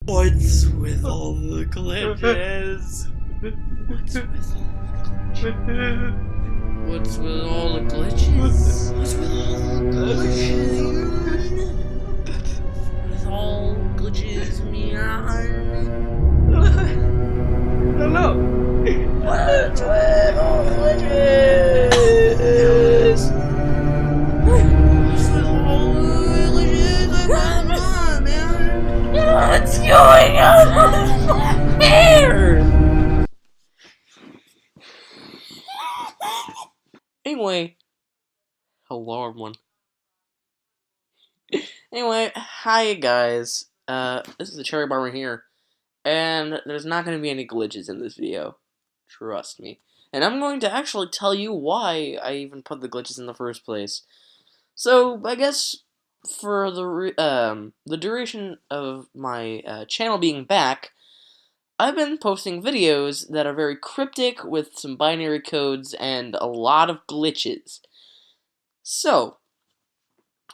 What's with all the glitches? What's with all the glitches? What's with all the glitches? With all glitches, No. What's with all the glitches? What's with all the glitches? Come on, man. What's going on here? Anyway, hello everyone. Anyway, hi guys. This is the Cherry Barber here, and there's not going to be any glitches in this video. Trust me. And I'm going to actually tell you why I even put the glitches in the first place. So, I guess for the duration of my channel being back, I've been posting videos that are very cryptic with some binary codes and a lot of glitches. So,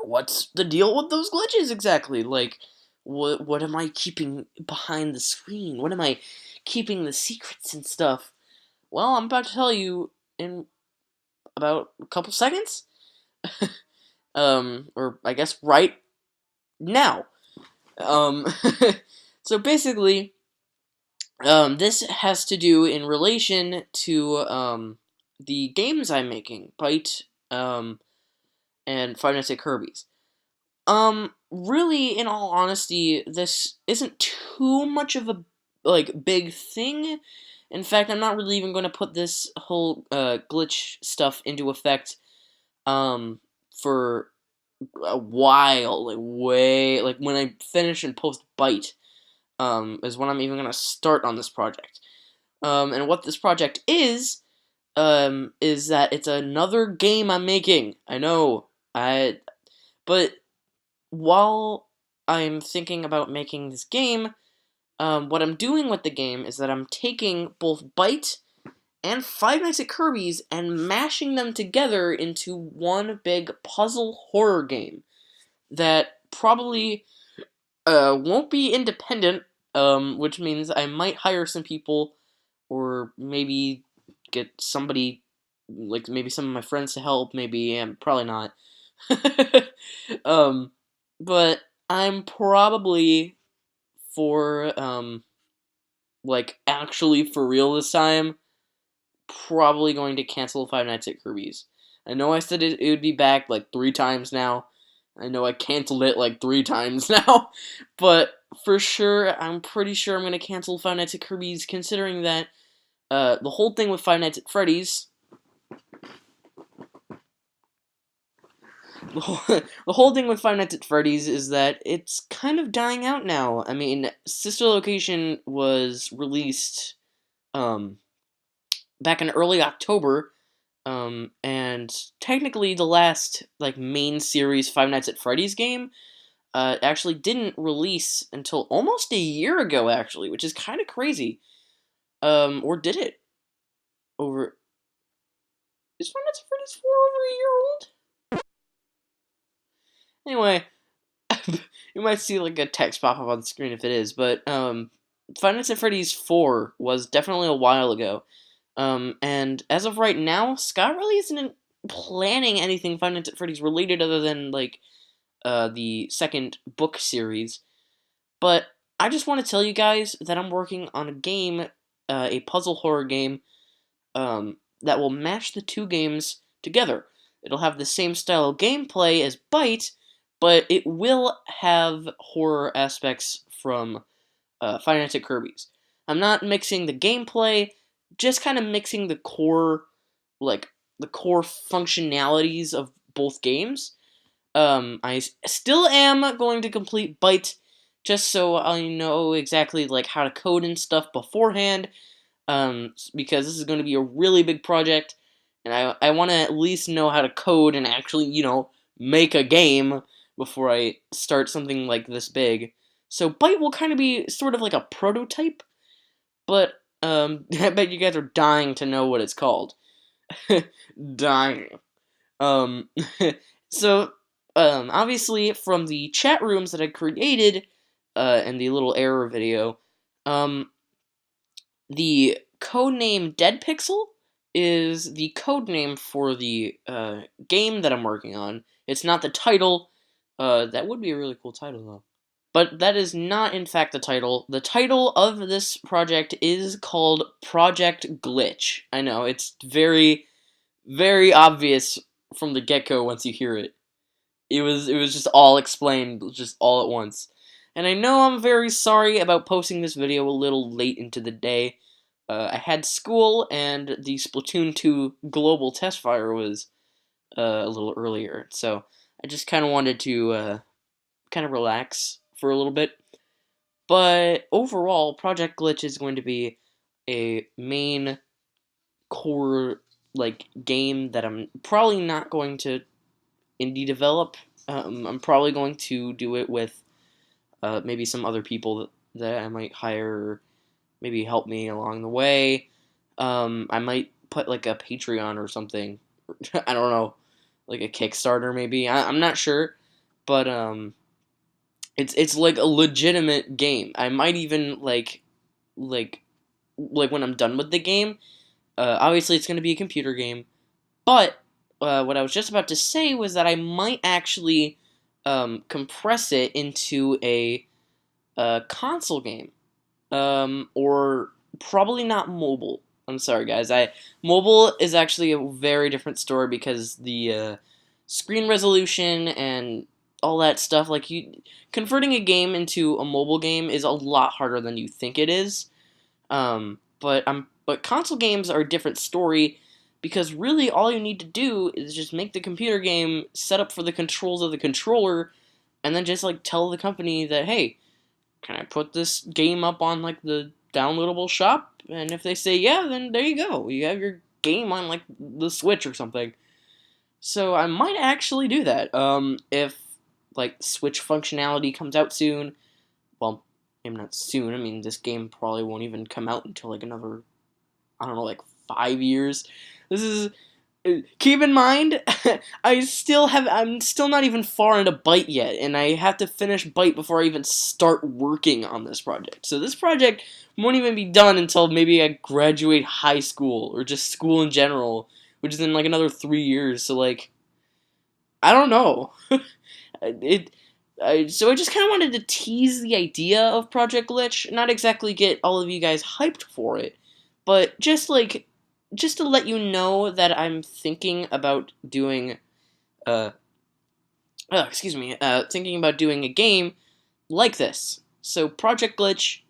what's the deal with those glitches exactly? Like, what am I keeping behind the screen? What am I keeping the secrets and stuff? Well, I'm about to tell you in about a couple seconds. Or I guess right now. Um, so basically, this has to do in relation to, the games I'm making, Byte, and Five Nights at Kirby's. Really, in all honesty, this isn't too much of a, like, big thing. In fact, I'm not really even going to put this whole, glitch stuff into effect, for a while, like, like, when I finish and post Byte, is when I'm even going to start on this project. And what this project is that it's another game I'm making. I know, but while I'm thinking about making this game, what I'm doing with the game is that I'm taking both Byte and Five Nights at Kirby's and mashing them together into one big puzzle horror game that probably won't be independent, which means I might hire some people or maybe get somebody, like maybe some of my friends to help, maybe, probably not. um, but I'm probably like, actually for real this time, probably going to cancel Five Nights at Kirby's. I know I said it would be back like 3 times now. I know I canceled it like 3 times now. But for sure, I'm pretty sure I'm going to cancel Five Nights at Kirby's, considering that the whole thing with Five Nights at Freddy's, the whole thing with Five Nights at Freddy's is that it's kind of dying out now. I mean, Sister Location was released back in early October, and technically the last, like, main series Five Nights at Freddy's game actually didn't release until almost a year ago, actually, which is kind of crazy. Or did it? Is Five Nights at Freddy's 4 over a year old? Anyway, you might see, like, a text pop up on the screen if it is, but, Five Nights at Freddy's 4 was definitely a while ago. And as of right now, Scott really isn't planning anything Five Nights at Freddy's related other than, like, the second book series. But I just want to tell you guys that I'm working on a game, a puzzle horror game, that will match the two games together. It'll have the same style of gameplay as Byte, but it will have horror aspects from Five Nights at Kirby's. I'm not mixing the gameplay, just kind of mixing the core, like, the core functionalities of both games. I still am going to complete Byte, just so I know exactly, like, how to code and stuff beforehand, because this is going to be a really big project, and I want to at least know how to code and actually, make a game before I start something like this big. So Byte will kind of be sort of like a prototype, but, I bet you guys are dying to know what it's called. Dying. Um, so, obviously, from the chat rooms that I created, in the little error video. Um, the codename Dead Pixel is the codename for the game that I'm working on. It's not the title. That would be a really cool title, though. But that is not, in fact, the title. The title of this project is called Project Glitch. I know, it's very, very obvious from the get-go once you hear it. It was just all explained, just all at once. And I know I'm very sorry about posting this video a little late into the day. I had school, and the Splatoon 2 global test fire was a little earlier, so I just kind of wanted to kind of relax for a little bit. But overall, Project Glitch is going to be a main core like game that I'm probably not going to indie develop. I'm probably going to do it with maybe some other people that I might hire, or maybe help me along the way. I might put like a Patreon or something. I don't know, like a Kickstarter maybe. I'm not sure, but it's like a legitimate game. I might even like when I'm done with the game. Obviously, it's going to be a computer game, but what I was just about to say was that I might actually compress it into a console game, or probably not mobile. I'm sorry, guys. Mobile is actually a very different story because the screen resolution and all that stuff. Like converting a game into a mobile game is a lot harder than you think it is. But console games are a different story because really all you need to do is just make the computer game set up for the controls of the controller, and then just like tell the company that, hey, can I put this game up on like the downloadable shop? And if they say yeah, then there you go. You have your game on like the Switch or something. So I might actually do that. If like Switch functionality comes out soon, well, maybe not soon. I mean, this game probably won't even come out until like another, I don't know, like 5 years. This is keep in mind, I'm still not even far into Byte yet, and I have to finish Byte before I even start working on this project. So this project won't even be done until maybe I graduate high school, or just school in general, which is in like another 3 years. So like, I don't know. it. So I just kind of wanted to tease the idea of Project Glitch, not exactly get all of you guys hyped for it, but just to let you know that I'm thinking about doing thinking about doing a game like this. So Project Glitch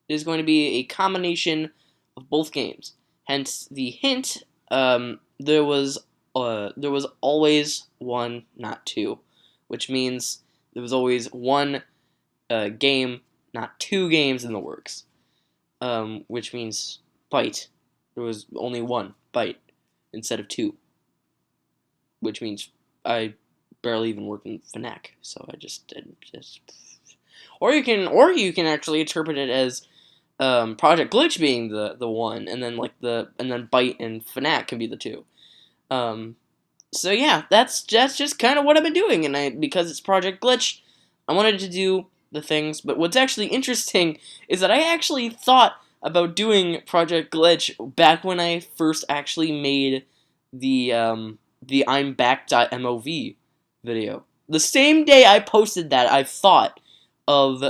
is going to be a combination of both games. Hence the hint. There was always one, not two, which means there was always one game, not two games in the works. Which means Byte. There was only one Byte instead of two, which means I barely even work in Fnac, so I just did just. Or you can actually interpret it as Project Glitch being the one, and then Byte and Fnac can be the two. So yeah, that's just kind of what I've been doing, and because it's Project Glitch, I wanted to do the things. But what's actually interesting is that I actually thought about doing Project Glitch back when I first actually made the I'm Back.mov video. The same day I posted that, I thought of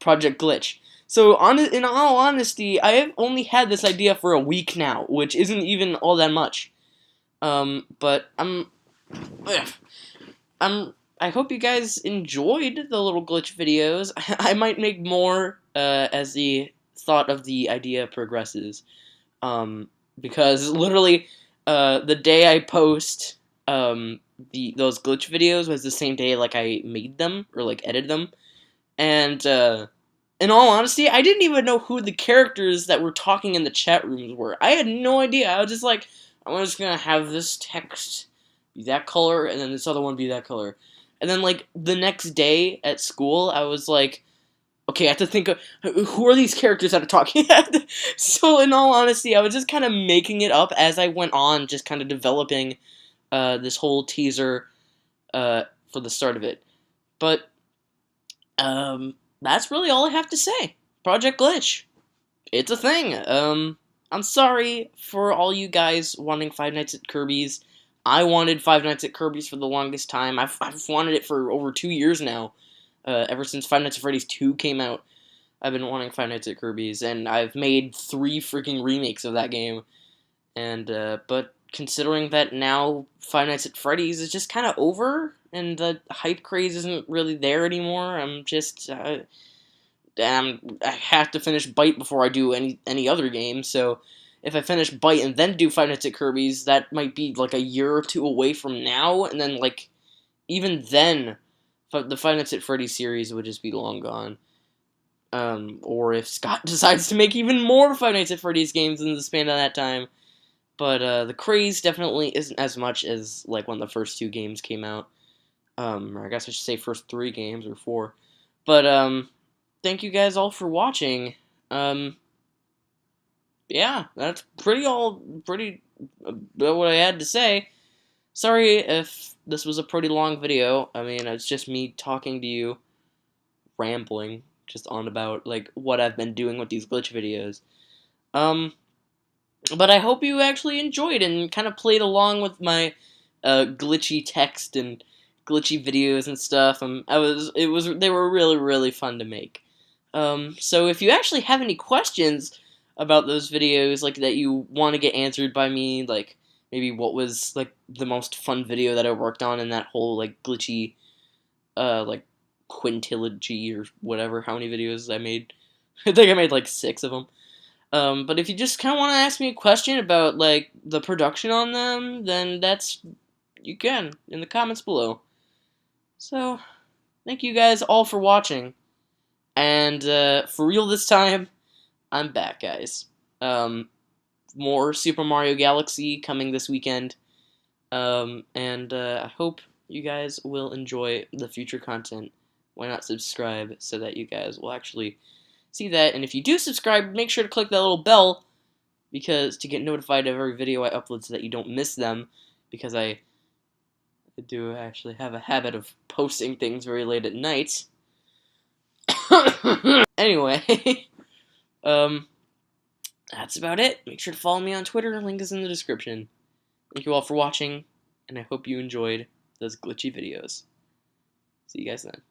Project Glitch. So in all honesty, I have only had this idea for a week now, which isn't even all that much. But I hope you guys enjoyed the little glitch videos. I might make more as the thought of the idea progresses. Because literally, the day I post those glitch videos was the same day like I made them or like edited them, and in all honesty, I didn't even know who the characters that were talking in the chat rooms were. I had no idea. I was just like, I'm just gonna have this text be that color, and then this other one be that color. And then, like, the next day at school, I was like, okay, I have to think of, who are these characters that are talking? So, in all honesty, I was just kind of making it up as I went on, just kind of developing this whole teaser for the start of it. But, that's really all I have to say. Project Glitch. It's a thing. I'm sorry for all you guys wanting Five Nights at Kirby's. I wanted Five Nights at Kirby's for the longest time. I've wanted it for over 2 years now. Ever since Five Nights at Freddy's 2 came out, I've been wanting Five Nights at Kirby's, and I've made 3 freaking remakes of that game. And, but considering that now Five Nights at Freddy's is just kind of over, and the hype craze isn't really there anymore, I have to finish Bite before I do any other game, so if I finish Bite and then do Five Nights at Kirby's, that might be like a year or two away from now, and then like even then, the Five Nights at Freddy's series would just be long gone. Or if Scott decides to make even more Five Nights at Freddy's games in the span of that time. But the craze definitely isn't as much as like when the first 2 games came out. Or I guess I should say first 3 games or 4. But thank you guys all for watching. Yeah, that's pretty what I had to say. Sorry if this was a pretty long video. I mean, it's just me talking to you, rambling, just on about like what I've been doing with these glitch videos. But I hope you actually enjoyed and kind of played along with my glitchy text and glitchy videos and stuff. They were really, really fun to make. So if you actually have any questions about those videos, like that you want to get answered by me, like maybe what was like the most fun video that I worked on in that whole like glitchy, like quintilogy or whatever, how many videos I made. I think I made like 6 of them. But if you just kind of want to ask me a question about, like, the production on them, then you can, in the comments below. So, thank you guys all for watching. And, for real this time, I'm back, guys. More Super Mario Galaxy coming this weekend. I hope you guys will enjoy the future content. Why not subscribe so that you guys will actually see that, and if you do subscribe, make sure to click that little bell to get notified of every video I upload so that you don't miss them, because I do actually have a habit of posting things very late at night. Anyway, that's about it. Make sure to follow me on Twitter, link is in the description. Thank you all for watching, and I hope you enjoyed those glitchy videos. See you guys then.